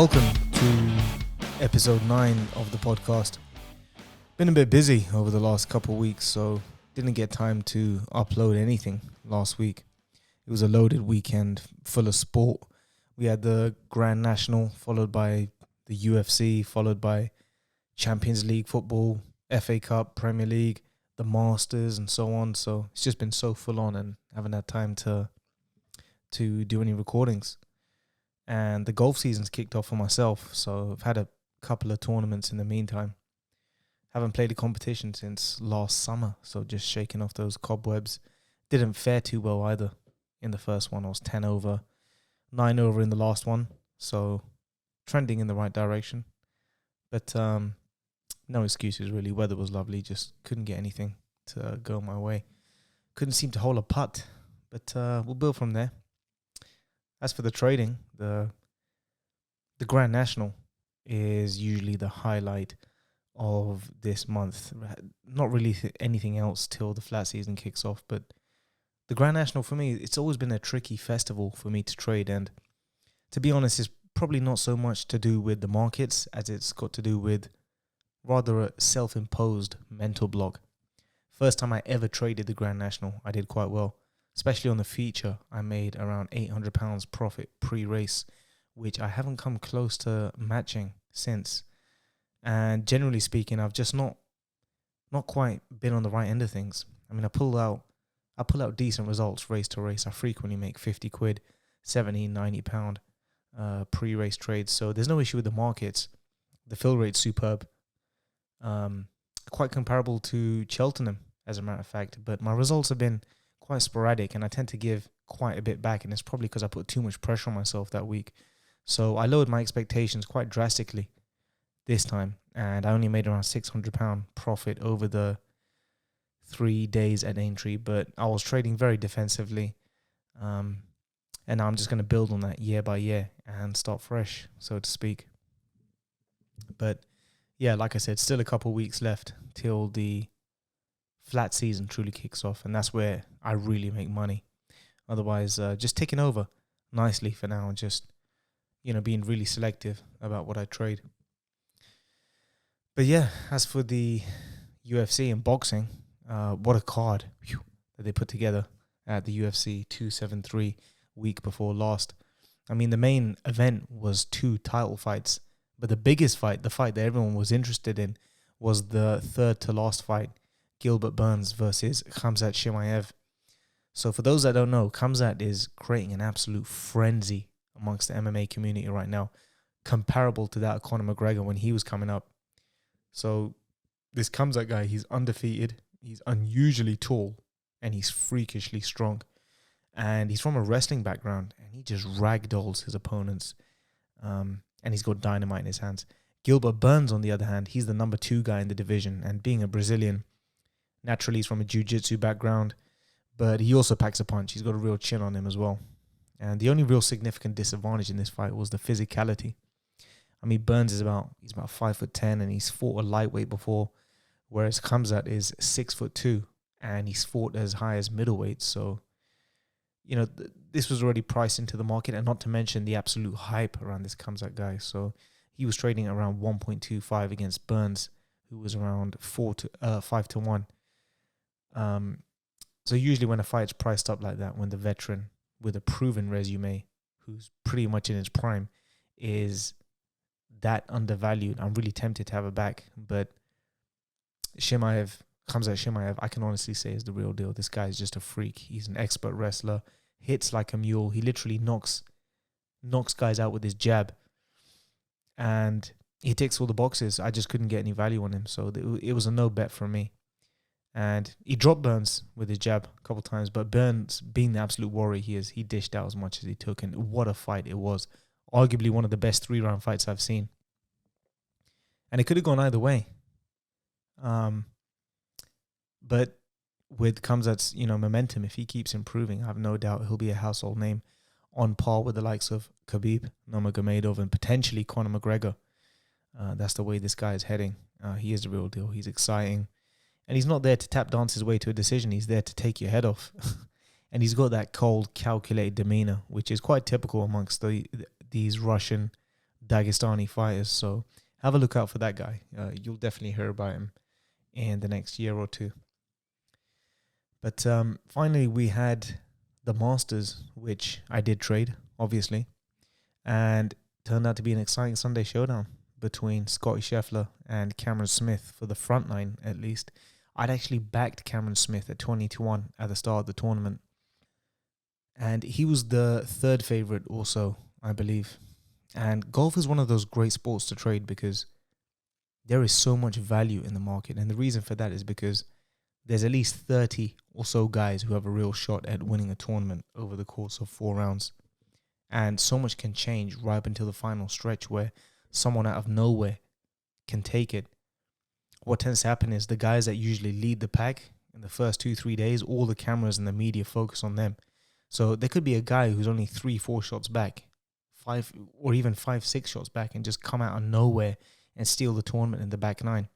Welcome to episode 9 of the podcast. Been a bit busy over the last couple of weeks, so didn't get time to upload anything last week. It was a loaded weekend full of sport. We had the Grand National, followed by the UFC, followed by Champions League football, FA Cup, Premier League, the Masters, and so on. So it's just been so full on and haven't had time to do any recordings. And the golf season's kicked off for myself, so I've had a couple of tournaments in the meantime. Haven't played a competition since last summer, so just shaking off those cobwebs. Didn't fare too well either. In the first one, I was 10 over, 9 over in the last one, so trending in the right direction. But no excuses really. Weather was lovely, just couldn't get anything to go my way. Couldn't seem to hold a putt, but we'll build from there. As for the trading, the Grand National is usually the highlight of this month. Not really anything else till the flat season kicks off, but the Grand National for me, it's always been a tricky festival for me to trade. And to be honest, it's probably not so much to do with the markets as it's got to do with rather a self-imposed mental block. First time I ever traded the Grand National, I did quite well. Especially on the feature, I made around £800 profit pre-race, which I haven't come close to matching since. And generally speaking, I've just not quite been on the right end of things. I mean, I pull out decent results race to race. I frequently make 50 quid, 70, 90 pound pre-race trades. So there's no issue with the markets. The fill rate's superb. Quite comparable to Cheltenham, as a matter of fact. But my results have been quite sporadic, and I tend to give quite a bit back, and it's probably because I put too much pressure on myself that week. So I lowered my expectations quite drastically this time, and I only made around £600 profit over the 3 days at Aintree, but I was trading very defensively, and now I'm just going to build on that year by year and start fresh, so to speak. But yeah, like I said, still a couple of weeks left till the flat season truly kicks off, and that's where I really make money. Otherwise, just taking over nicely for now and just, being really selective about what I trade. But yeah, as for the UFC and boxing, what a card that they put together at the UFC 273 week before last. I mean, the main event was 2 title fights, but the biggest fight, the fight that everyone was interested in, was the third to last fight, Gilbert Burns versus Khamzat Chimaev. So for those that don't know, Khamzat is creating an absolute frenzy amongst the MMA community right now, comparable to that of Conor McGregor when he was coming up. So this Khamzat guy, he's undefeated, he's unusually tall, and he's freakishly strong. And he's from a wrestling background, and he just ragdolls his opponents. And he's got dynamite in his hands. Gilbert Burns, on the other hand, he's the number 2 guy in the division, and being a Brazilian, naturally, he's from a jiu-jitsu background, but he also packs a punch. He's got a real chin on him as well. And the only real significant disadvantage in this fight was the physicality. I mean, Burns is about 5'10", and he's fought a lightweight before, whereas Khamzat is 6'2", and he's fought as high as middleweight. So, this was already priced into the market, and not to mention the absolute hype around this Khamzat guy. So he was trading around 1.25 against Burns, who was around 5 to 1. So usually when a fight's priced up like that, when the veteran with a proven resume, who's pretty much in his prime, is that undervalued, I'm really tempted to have it back. But Khamzat Chimaev, I can honestly say is the real deal. This guy is just a freak. He's an expert wrestler, hits like a mule. He literally knocks guys out with his jab. And he ticks all the boxes. I just couldn't get any value on him. So it was a no bet for me. And he dropped Burns with his jab a couple times, but Burns, being the absolute warrior he is, he dished out as much as he took, and what a fight it was. Arguably one of the best 3-round fights I've seen. And it could have gone either way. But with Khamzat's, momentum, if he keeps improving, I have no doubt he'll be a household name on par with the likes of Khabib Nurmagomedov and potentially Conor McGregor. That's the way this guy is heading. He is the real deal. He's exciting. And he's not there to tap dance his way to a decision. He's there to take your head off. And he's got that cold, calculated demeanor, which is quite typical amongst these Russian Dagestani fighters. So have a look out for that guy. You'll definitely hear about him in the next year or two. But finally, we had the Masters, which I did trade, obviously, and turned out to be an exciting Sunday showdown between Scotty Scheffler and Cameron Smith for the front line, at least. I'd actually backed Cameron Smith at 20-1 at the start of the tournament. And he was the third favorite also, I believe. And golf is one of those great sports to trade because there is so much value in the market. And the reason for that is because there's at least 30 or so guys who have a real shot at winning a tournament over the course of 4 rounds. And so much can change right up until the final stretch where someone out of nowhere can take it. What tends to happen is the guys that usually lead the pack in the first 2-3 days, all the cameras and the media focus on them. So there could be a guy who's only 3-4 shots back, 5 or even 5-6 shots back, and just come out of nowhere and steal the tournament in the back nine.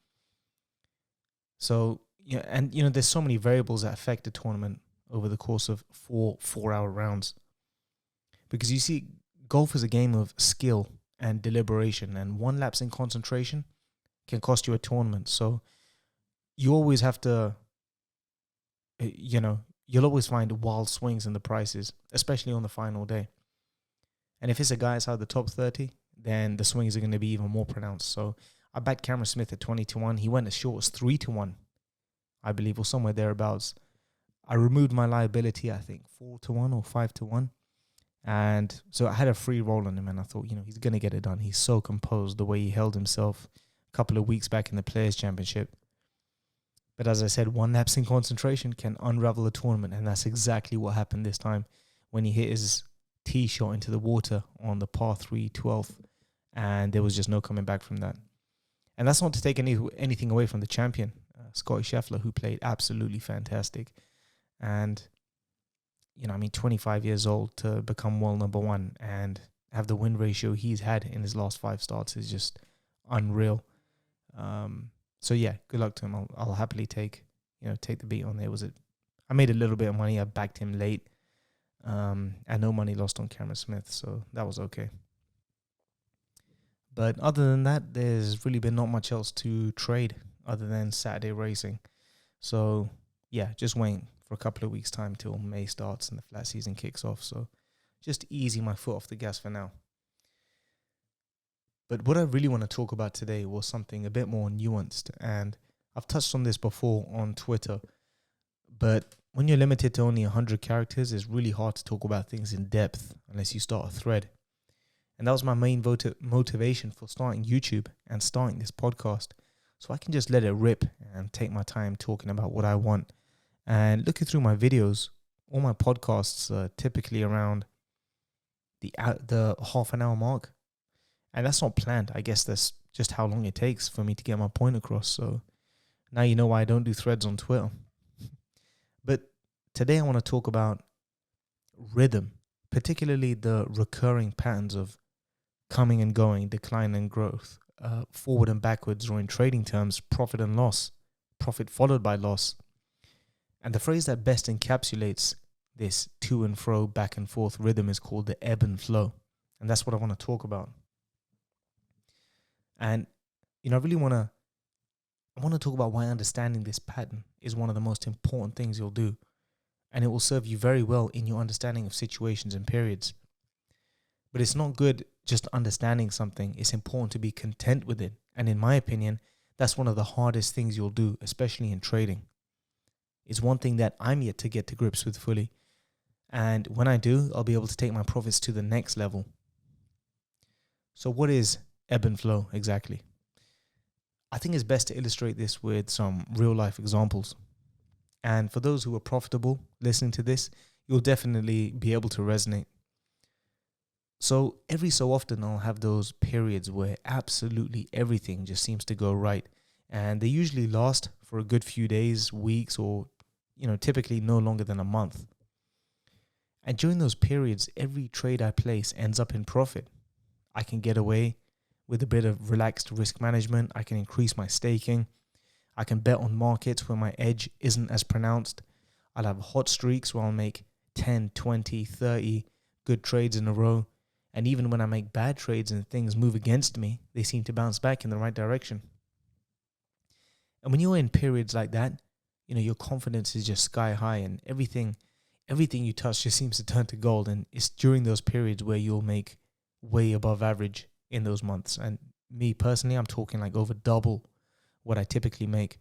So, yeah, and there's so many variables that affect the tournament over the course of 4-hour rounds. Because you see, golf is a game of skill and deliberation, and one lapse in concentration can cost you a tournament. So you always have to, you'll always find wild swings in the prices, especially on the final day. And if it's a guy outside the top 30, then the swings are going to be even more pronounced. So I backed Cameron Smith at 20-1. He went as short as 3-1, I believe, or somewhere thereabouts. I removed my liability, I think, 4-1 or 5-1. And so I had a free roll on him, and I thought, he's going to get it done. He's so composed the way he held himself a couple of weeks back in the Players' Championship. But as I said, one lapse in concentration can unravel a tournament, and that's exactly what happened this time when he hit his tee shot into the water on the par 3 12th, and there was just no coming back from that. And that's not to take anything away from the champion, Scotty Scheffler, who played absolutely fantastic. And 25 years old to become world number one and have the win ratio he's had in his last 5 starts is just unreal. So yeah, good luck to him. I'll happily take the beat on there. I made a little bit of money. I backed him late. And no money lost on Cameron Smith, so that was okay. But other than that, there's really been not much else to trade other than Saturday racing. So yeah, just waiting for a couple of weeks' time till May starts and the flat season kicks off. So just easing my foot off the gas for now. But what I really want to talk about today was something a bit more nuanced. And I've touched on this before on Twitter. But when you're limited to only 100 characters, it's really hard to talk about things in depth unless you start a thread. And that was my main motivation for starting YouTube and starting this podcast. So I can just let it rip and take my time talking about what I want. And looking through my videos, all my podcasts are typically around the half an hour mark. And that's not planned. I guess that's just how long it takes for me to get my point across. So now you know why I don't do threads on Twitter. But today I want to talk about rhythm, particularly the recurring patterns of coming and going, decline and growth, forward and backwards, or in trading terms, profit and loss, profit followed by loss. And the phrase that best encapsulates this to and fro, back and forth rhythm is called the ebb and flow. And that's what I want to talk about. And, I really want to talk about why understanding this pattern is one of the most important things you'll do. And it will serve you very well in your understanding of situations and periods. But it's not good just understanding something. It's important to be content with it. And in my opinion, that's one of the hardest things you'll do, especially in trading. It's one thing that I'm yet to get to grips with fully. And when I do, I'll be able to take my profits to the next level. So what is ebb and flow exactly? I think it's best to illustrate this with some real life examples. And for those who are profitable listening to this, you'll definitely be able to resonate. So every so often I'll have those periods where absolutely everything just seems to go right. And they usually last for a good few days, weeks, or, typically no longer than a month. And during those periods, every trade I place ends up in profit. I can get away with a bit of relaxed risk management. I can increase my staking. I can bet on markets where my edge isn't as pronounced. I'll have hot streaks where I'll make 10, 20, 30 good trades in a row. And even when I make bad trades and things move against me, they seem to bounce back in the right direction. And when you're in periods like that, your confidence is just sky high, and everything you touch just seems to turn to gold. And it's during those periods where you'll make way above average in those months. And me personally, I'm talking like over double what I typically make.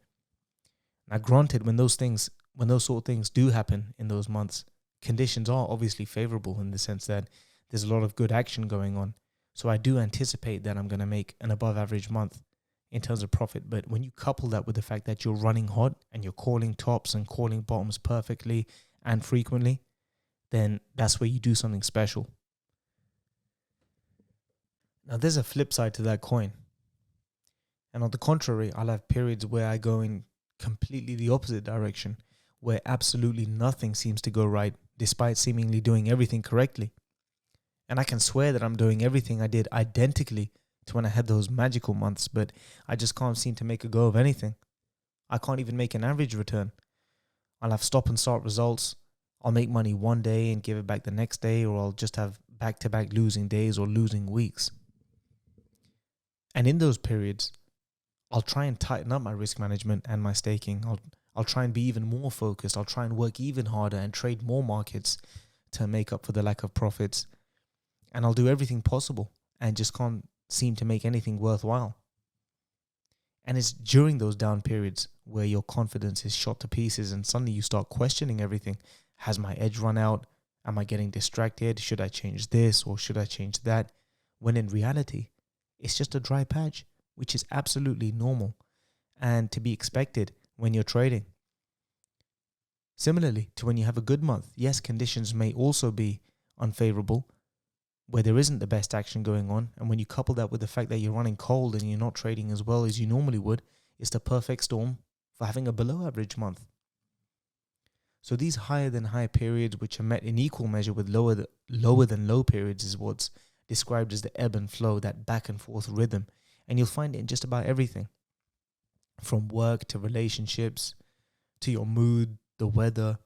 Now, granted, when those sort of things do happen in those months, conditions are obviously favorable in the sense that there's a lot of good action going on. So I do anticipate that I'm going to make an above average month in terms of profit. But when you couple that with the fact that you're running hot and you're calling tops and calling bottoms perfectly and frequently, then that's where you do something special. Now, there's a flip side to that coin. And on the contrary, I'll have periods where I go in completely the opposite direction, where absolutely nothing seems to go right, despite seemingly doing everything correctly. And I can swear that I'm doing everything I did identically to when I had those magical months, but I just can't seem to make a go of anything. I can't even make an average return. I'll have stop and start results. I'll make money one day and give it back the next day, or I'll just have back-to-back losing days or losing weeks. And in those periods, I'll try and tighten up my risk management and my staking. I'll try and be even more focused. I'll try and work even harder and trade more markets to make up for the lack of profits. And I'll do everything possible and just can't seem to make anything worthwhile. And it's during those down periods where your confidence is shot to pieces and suddenly you start questioning everything. Has my edge run out? Am I getting distracted? Should I change this or should I change that? When in reality, it's just a dry patch, which is absolutely normal and to be expected when you're trading. Similarly to when you have a good month, yes, conditions may also be unfavorable, where there isn't the best action going on, and when you couple that with the fact that you're running cold and you're not trading as well as you normally would, it's the perfect storm for having a below average month. So these higher than high periods, which are met in equal measure with lower than low periods, is what's described as the ebb and flow, that back and forth rhythm. And you'll find it in just about everything, from work to relationships to your mood, the weather.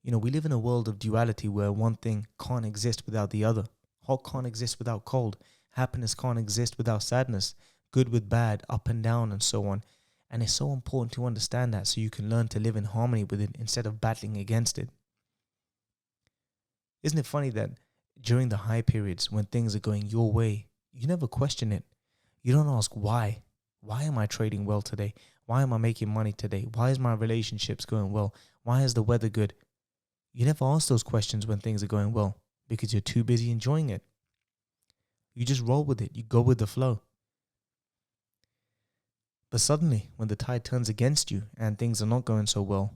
We live in a world of duality where one thing can't exist without the other. Hot can't exist without cold. Happiness can't exist without sadness. Good with bad, up and down, and so on. And it's so important to understand that so you can learn to live in harmony with it instead of battling against it. Isn't it funny that during the high periods when things are going your way, you never question it. You don't ask why. Why am I trading well today? Why am I making money today? Why is my relationships going well? Why is the weather good? You never ask those questions when things are going well because you're too busy enjoying it. You just roll with it. You go with the flow. But suddenly, when the tide turns against you and things are not going so well,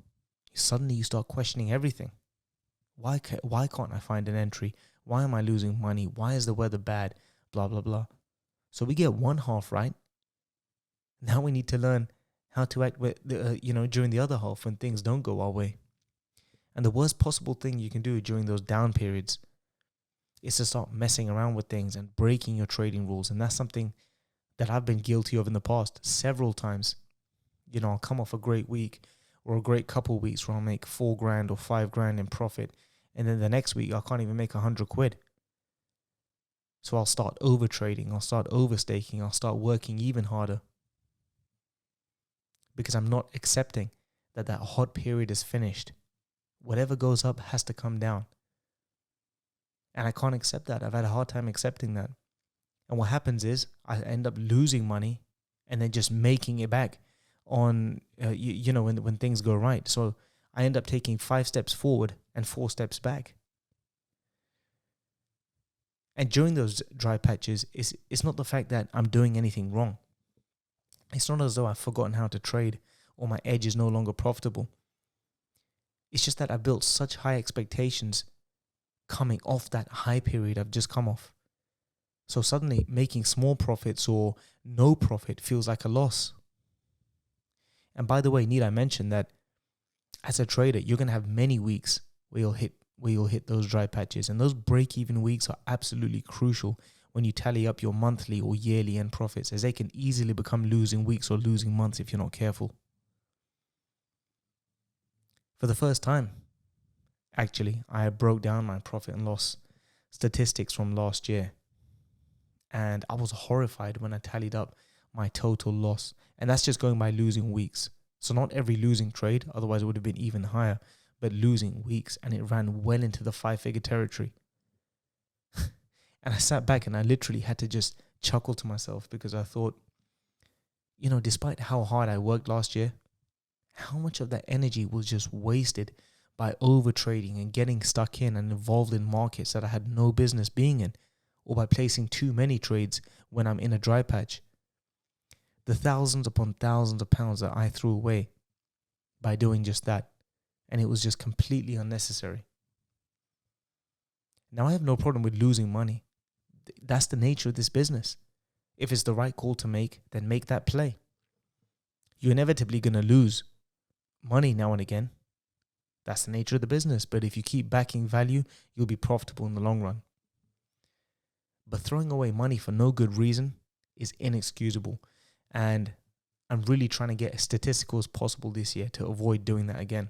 suddenly you start questioning everything. Why can't I find an entry? Why am I losing money? Why is the weather bad? Blah, blah, blah. So we get one half right. Now we need to learn how to act during the other half when things don't go our way. And the worst possible thing you can do during those down periods is to start messing around with things and breaking your trading rules. And that's something that I've been guilty of in the past several times. I'll come off a great week or a great couple of weeks where I'll make $4,000 or $5,000 in profit. And then the next week, I can't even make 100 quid. So I'll start over trading. I'll start over staking. I'll start working even harder. Because I'm not accepting that hot period is finished. Whatever goes up has to come down. And I can't accept that. I've had a hard time accepting that. And what happens is I end up losing money and then just making it back on, when things go right. So I end up taking 5 steps forward and 4 steps back. And during those dry patches, it's not the fact that I'm doing anything wrong. It's not as though I've forgotten how to trade or my edge is no longer profitable. It's just that I built such high expectations coming off that high period I've just come off. So suddenly making small profits or no profit feels like a loss. And by the way, need I mention that as a trader, you're going to have many weeks where you'll hit those dry patches. And those break-even weeks are absolutely crucial when you tally up your monthly or yearly end profits, as they can easily become losing weeks or losing months if you're not careful. For the first time, actually, I broke down my profit and loss statistics from last year, and I was horrified when I tallied up my total loss. And that's just going by losing weeks. So not every losing trade, otherwise it would have been even higher, but losing weeks, and it ran well into the 5-figure territory. And I sat back and I literally had to just chuckle to myself, because I thought, despite how hard I worked last year, how much of that energy was just wasted by over trading and getting stuck in and involved in markets that I had no business being in, or by placing too many trades when I'm in a dry patch. The thousands upon thousands of pounds that I threw away by doing just that, and it was just completely unnecessary. Now I have no problem with losing money. That's the nature of this business. If it's the right call to make, then make that play. You're inevitably going to lose money now and again. That's the nature of the business. But if you keep backing value, you'll be profitable in the long run. But throwing away money for no good reason is inexcusable. And I'm really trying to get as statistical as possible this year to avoid doing that again.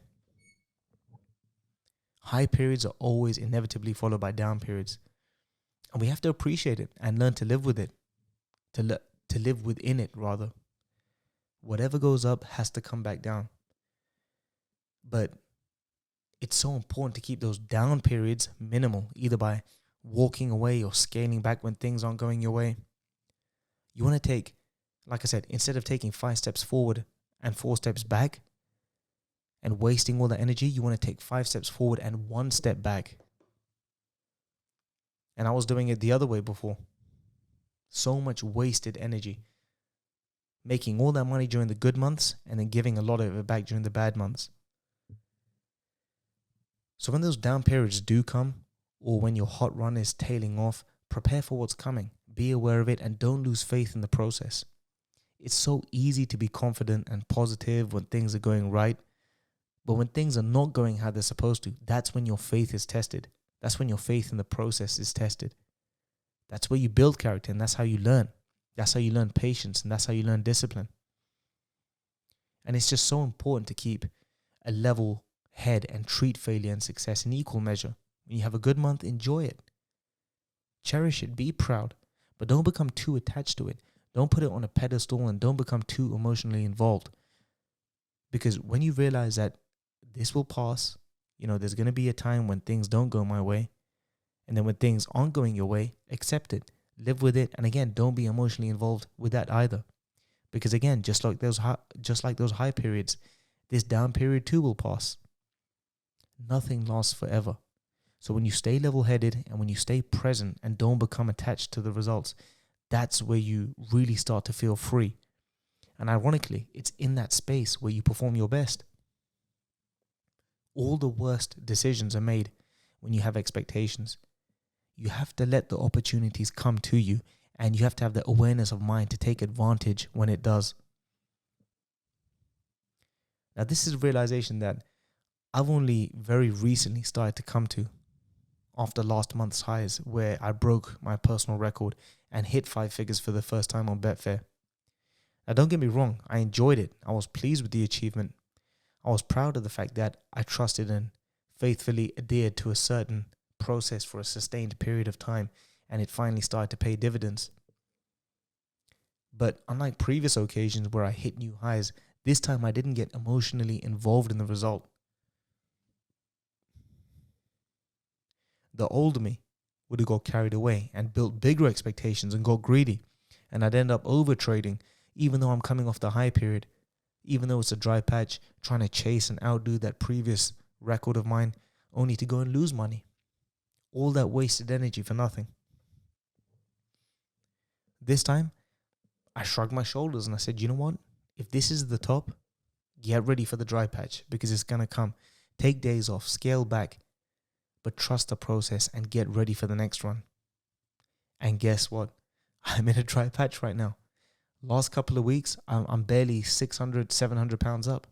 High periods are always inevitably followed by down periods. And we have to appreciate it and learn to live with it. To live within it, rather. Whatever goes up has to come back down. But it's so important to keep those down periods minimal, either by walking away or scaling back when things aren't going your way. You want to take, like I said, instead of taking 5 steps forward and 4 steps back and wasting all that energy, you want to take 5 steps forward and 1 step back. And I was doing it the other way before. So much wasted energy. Making all that money during the good months and then giving a lot of it back during the bad months. So when those down periods do come, or when your hot run is tailing off, prepare for what's coming. Be aware of it and don't lose faith in the process. It's so easy to be confident and positive when things are going right. But when things are not going how they're supposed to, that's when your faith is tested. That's when your faith in the process is tested. That's where you build character, and that's how you learn. That's how you learn patience, and that's how you learn discipline. And it's just so important to keep a level head and treat failure and success in equal measure. When you have a good month, enjoy it. Cherish it, be proud, but don't become too attached to it. Don't put it on a pedestal and don't become too emotionally involved. Because when you realize that this will pass, there's going to be a time when things don't go my way. And then when things aren't going your way, accept it, live with it. And again, don't be emotionally involved with that either. Because again, just like those high periods, this down period too will pass. Nothing lasts forever. So when you stay level-headed and when you stay present and don't become attached to the results, that's where you really start to feel free. And ironically, it's in that space where you perform your best. All the worst decisions are made when you have expectations. You have to let the opportunities come to you, and you have to have the awareness of mind to take advantage when it does. Now, this is a realization that I've only very recently started to come to after last month's highs, where I broke my personal record and hit 5 figures for the first time on Betfair. Now, don't get me wrong, I enjoyed it. I was pleased with the achievement. I was proud of the fact that I trusted and faithfully adhered to a certain process for a sustained period of time, and it finally started to pay dividends. But unlike previous occasions where I hit new highs, this time I didn't get emotionally involved in the result. The old me would have got carried away and built bigger expectations and got greedy, and I'd end up over trading, even though I'm coming off the high period, even though it's a dry patch, trying to chase and outdo that previous record of mine, only to go and lose money. All that wasted energy for nothing. This time, I shrugged my shoulders and I said, you know what? If this is the top, get ready for the dry patch, because it's going to come. Take days off, scale back, but trust the process and get ready for the next run. And guess what? I'm in a dry patch right now. Last couple of weeks, I'm barely 600, 700 pounds up.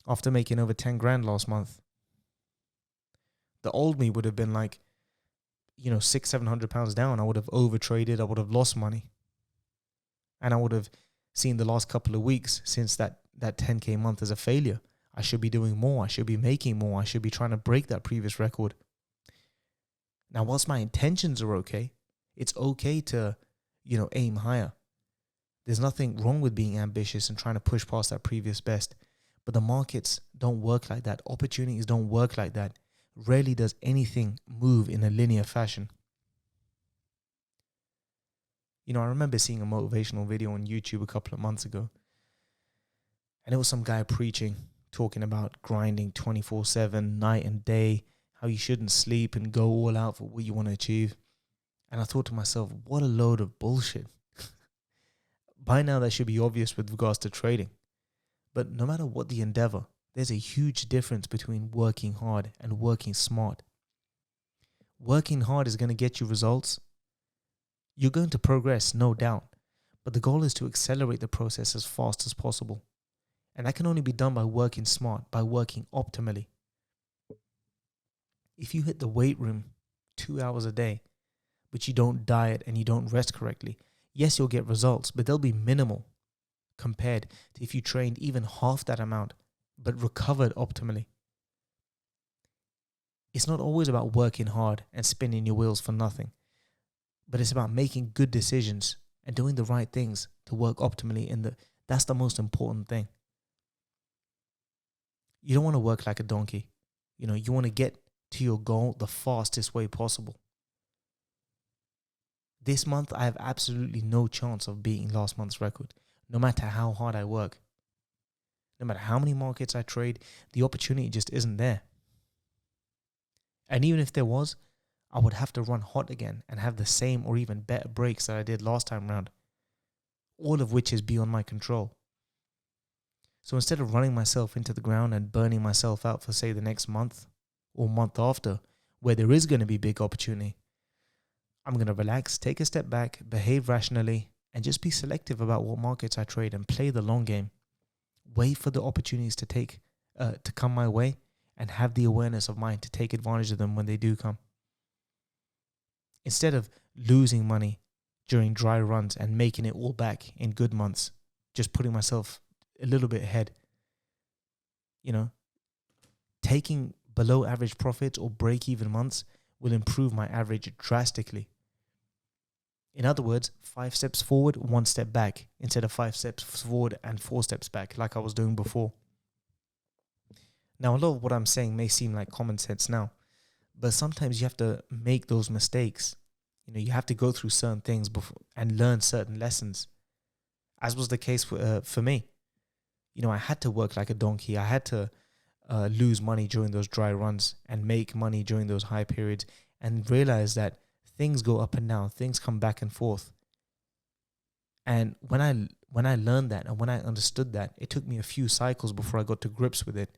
After making over 10 grand last month. The old me would have been like, 600, 700 pounds down. I would have overtraded. I would have lost money. And I would have seen the last couple of weeks since that 10K month as a failure. I should be doing more. I should be making more. I should be trying to break that previous record. Now, whilst my intentions are okay, it's okay to, aim higher. There's nothing wrong with being ambitious and trying to push past that previous best. But the markets don't work like that. Opportunities don't work like that. Rarely does anything move in a linear fashion. I remember seeing a motivational video on YouTube a couple of months ago. And it was some guy preaching, talking about grinding 24/7, night and day, how you shouldn't sleep and go all out for what you want to achieve. And I thought to myself, what a load of bullshit. By now, that should be obvious with regards to trading. But no matter what the endeavor, there's a huge difference between working hard and working smart. Working hard is going to get you results. You're going to progress, no doubt. But the goal is to accelerate the process as fast as possible. And that can only be done by working smart, by working optimally. If you hit the weight room 2 hours a day, but you don't diet and you don't rest correctly, yes, you'll get results, but they'll be minimal compared to if you trained even half that amount, but recovered optimally. It's not always about working hard and spinning your wheels for nothing, but it's about making good decisions and doing the right things to work optimally. That's the most important thing. You don't want to work like a donkey. You want to get to your goal the fastest way possible. This month, I have absolutely no chance of beating last month's record, no matter how hard I work. No matter how many markets I trade, the opportunity just isn't there. And even if there was, I would have to run hot again and have the same or even better breaks that I did last time round, all of which is beyond my control. So instead of running myself into the ground and burning myself out for, say, the next month or month after, where there is going to be big opportunity, I'm going to relax, take a step back, behave rationally, and just be selective about what markets I trade and play the long game. Wait for the opportunities to come my way and have the awareness of mind to take advantage of them when they do come. Instead of losing money during dry runs and making it all back in good months, just putting myself a little bit ahead. Taking below average profits or break-even months will improve my average drastically. In other words, 5 steps forward, 1 step back, instead of 5 steps forward and 4 steps back like I was doing before. Now, a lot of what I'm saying may seem like common sense now, but sometimes you have to make those mistakes. You have to go through certain things and learn certain lessons, as was the case for me. I had to work like a donkey. I had to lose money during those dry runs and make money during those high periods and realize that things go up and down, things come back and forth. And when I learned that and when I understood that, it took me a few cycles before I got to grips with it.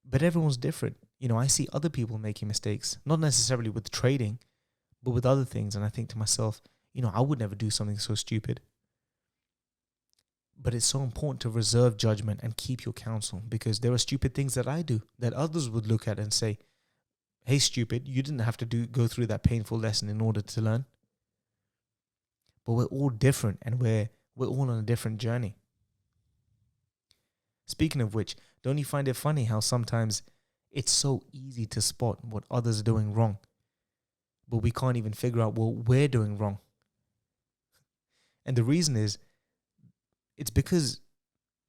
But everyone's different. I see other people making mistakes, not necessarily with trading, but with other things. And I think to myself, I would never do something so stupid. But it's so important to reserve judgment and keep your counsel, because there are stupid things that I do that others would look at and say, hey, stupid, you didn't have to go through that painful lesson in order to learn. But we're all different and we're all on a different journey. Speaking of which, don't you find it funny how sometimes it's so easy to spot what others are doing wrong, but we can't even figure out what we're doing wrong? And the reason is, it's because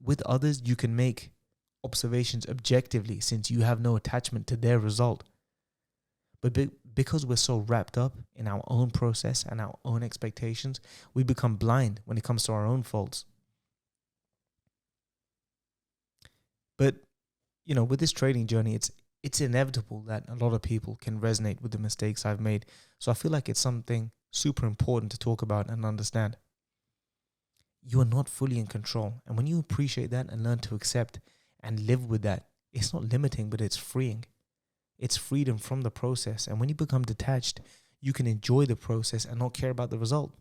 with others, you can make observations objectively since you have no attachment to their result. But because we're so wrapped up in our own process and our own expectations, we become blind when it comes to our own faults. But, with this trading journey, it's inevitable that a lot of people can resonate with the mistakes I've made. So I feel like it's something super important to talk about and understand. You are not fully in control. And when you appreciate that and learn to accept and live with that, it's not limiting, but it's freeing. It's freedom from the process. And when you become detached, you can enjoy the process and not care about the result.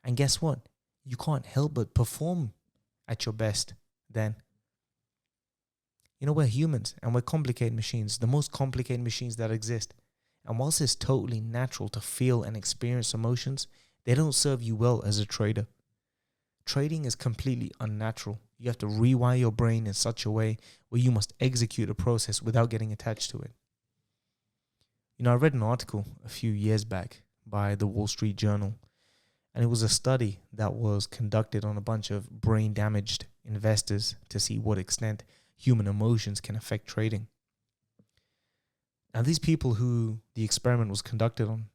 And guess what? You can't help but perform at your best then. We're humans and we're complicated machines, the most complicated machines that exist. And whilst it's totally natural to feel and experience emotions, they don't serve you well as a trader. Trading is completely unnatural. You have to rewire your brain in such a way where you must execute a process without getting attached to it. I read an article a few years back by the Wall Street Journal, and it was a study that was conducted on a bunch of brain-damaged investors to see what extent human emotions can affect trading. Now, these people who the experiment was conducted on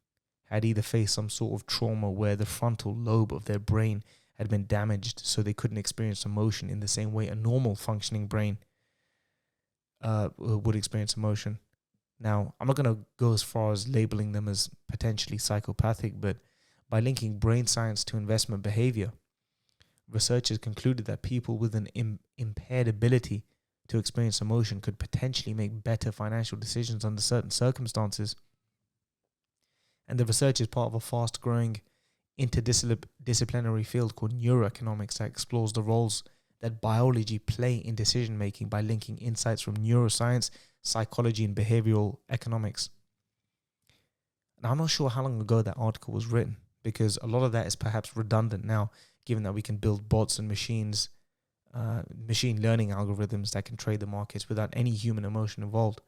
had either faced some sort of trauma where the frontal lobe of their brain had been damaged so they couldn't experience emotion in the same way a normal functioning brain would experience emotion. Now, I'm not going to go as far as labeling them as potentially psychopathic, but by linking brain science to investment behavior, researchers concluded that people with an impaired ability to experience emotion could potentially make better financial decisions under certain circumstances. And the research is part of a fast-growing interdisciplinary field called Neuroeconomics that explores the roles that biology play in decision-making by linking insights from neuroscience, psychology, and behavioral economics. Now, I'm not sure how long ago that article was written, because a lot of that is perhaps redundant now, given that we can build bots and machine learning algorithms that can trade the markets without any human emotion involved.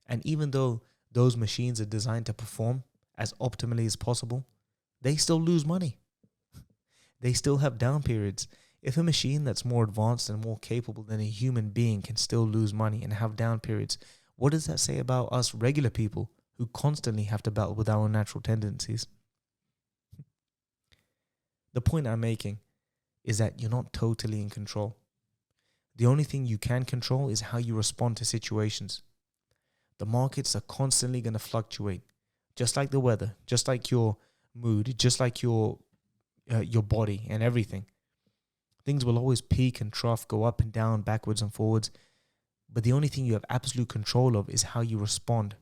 And even though those machines are designed to perform as optimally as possible, they still lose money. They still have down periods. If a machine that's more advanced and more capable than a human being can still lose money and have down periods, what does that say about us regular people who constantly have to battle with our own natural tendencies? The point I'm making is that you're not totally in control. The only thing you can control is how you respond to situations. The markets are constantly going to fluctuate, just like the weather, just like your mood, just like your body and everything. Things will always peak and trough, go up and down, backwards and forwards. But the only thing you have absolute control of is how you respond.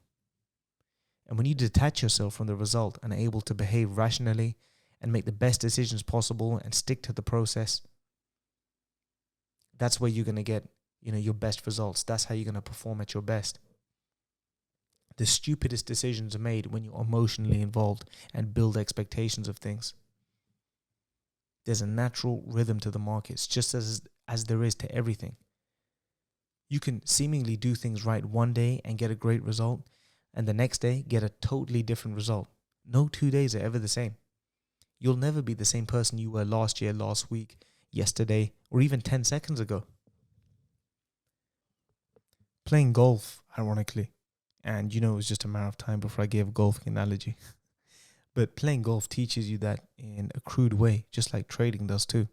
And when you detach yourself from the result and are able to behave rationally and make the best decisions possible and stick to the process, that's where you're going to get, your best results. That's how you're going to perform at your best. The stupidest decisions are made when you're emotionally involved and build expectations of things. There's a natural rhythm to the markets, just as there is to everything. You can seemingly do things right one day and get a great result, and the next day get a totally different result. No 2 days are ever the same. You'll never be the same person you were last year, last week, yesterday, or even 10 seconds ago. Playing golf, ironically, and it was just a matter of time before I gave a golfing analogy. But playing golf teaches you that in a crude way, just like trading does too.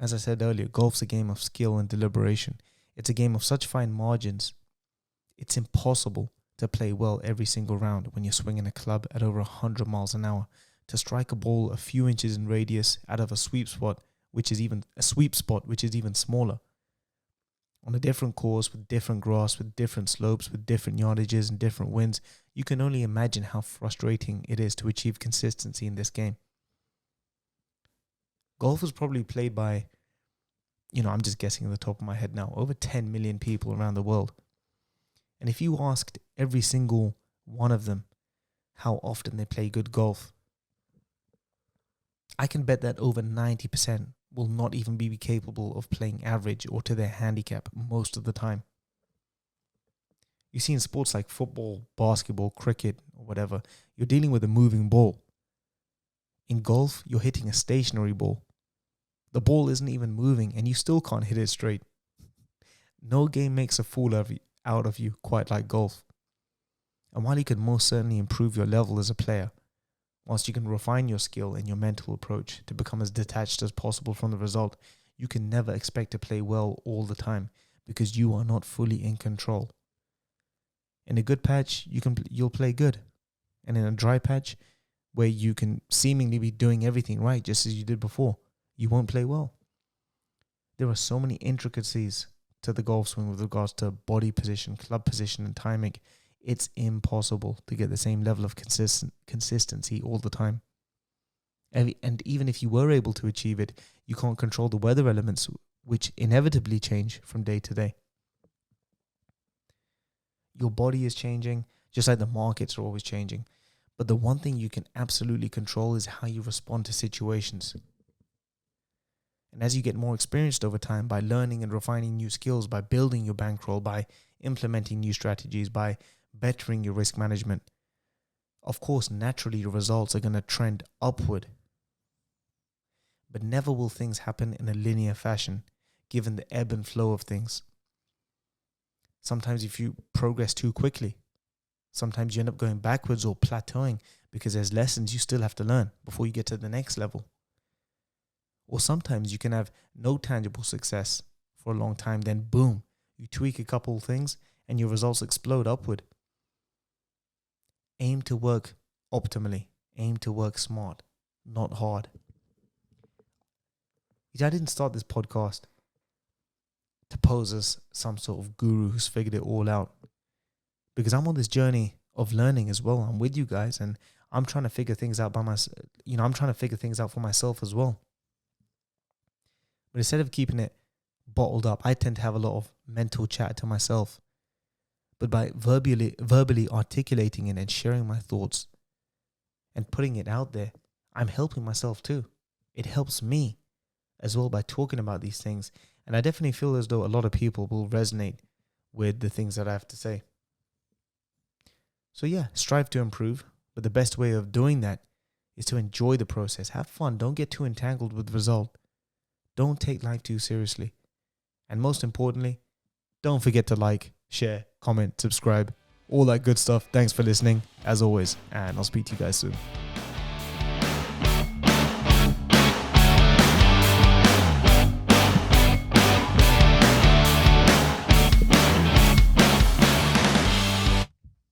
As I said earlier, golf's a game of skill and deliberation. It's a game of such fine margins. It's impossible to play well every single round when you're swinging a club at over 100 miles an hour. To strike a ball a few inches in radius out of a sweep spot, which is even smaller. On a different course, with different grass, with different slopes, with different yardages and different winds, you can only imagine how frustrating it is to achieve consistency in this game. Golf is probably played by, I'm just guessing at the top of my head now, over 10 million people around the world. And if you asked every single one of them how often they play good golf, I can bet that over 90% will not even be capable of playing average or to their handicap most of the time. You see, in sports like football, basketball, cricket, or whatever, you're dealing with a moving ball. In golf, you're hitting a stationary ball. The ball isn't even moving and you still can't hit it straight. No game makes a fool out of you quite like golf. And while you can most certainly improve your level as a player, whilst you can refine your skill and your mental approach to become as detached as possible from the result, you can never expect to play well all the time because you are not fully in control. In a good patch, you'll play good. And in a dry patch, where you can seemingly be doing everything right just as you did before, you won't play well. There are so many intricacies to the golf swing with regards to body position, club position, and timing. It's impossible to get the same level of consistency all the time. And even if you were able to achieve it, you can't control the weather elements, which inevitably change from day to day. Your body is changing, just like the markets are always changing. But the one thing you can absolutely control is how you respond to situations. And as you get more experienced over time by learning and refining new skills, by building your bankroll, by implementing new strategies, by bettering your risk management, of course, naturally your results are going to trend upward. But never will things happen in a linear fashion, given the ebb and flow of things. Sometimes if you progress too quickly, sometimes you end up going backwards or plateauing because there's lessons you still have to learn before you get to the next level. Or sometimes you can have no tangible success for a long time, then boom, you tweak a couple of things and your results explode upward. Aim to work optimally. Aim to work smart, not hard. I didn't start this podcast to pose as some sort of guru who's figured it all out, because I'm on this journey of learning as well. I'm with you guys, and I'm trying to figure things out by myself. I'm trying to figure things out for myself as well. But instead of keeping it bottled up, I tend to have a lot of mental chat to myself. But by verbally articulating it and sharing my thoughts and putting it out there, I'm helping myself too. It helps me as well by talking about these things. And I definitely feel as though a lot of people will resonate with the things that I have to say. So yeah, strive to improve. But the best way of doing that is to enjoy the process. Have fun. Don't get too entangled with the result. Don't take life too seriously. And most importantly, don't forget to like, share, comment, subscribe, all that good stuff. Thanks for listening, as always. And I'll speak to you guys soon.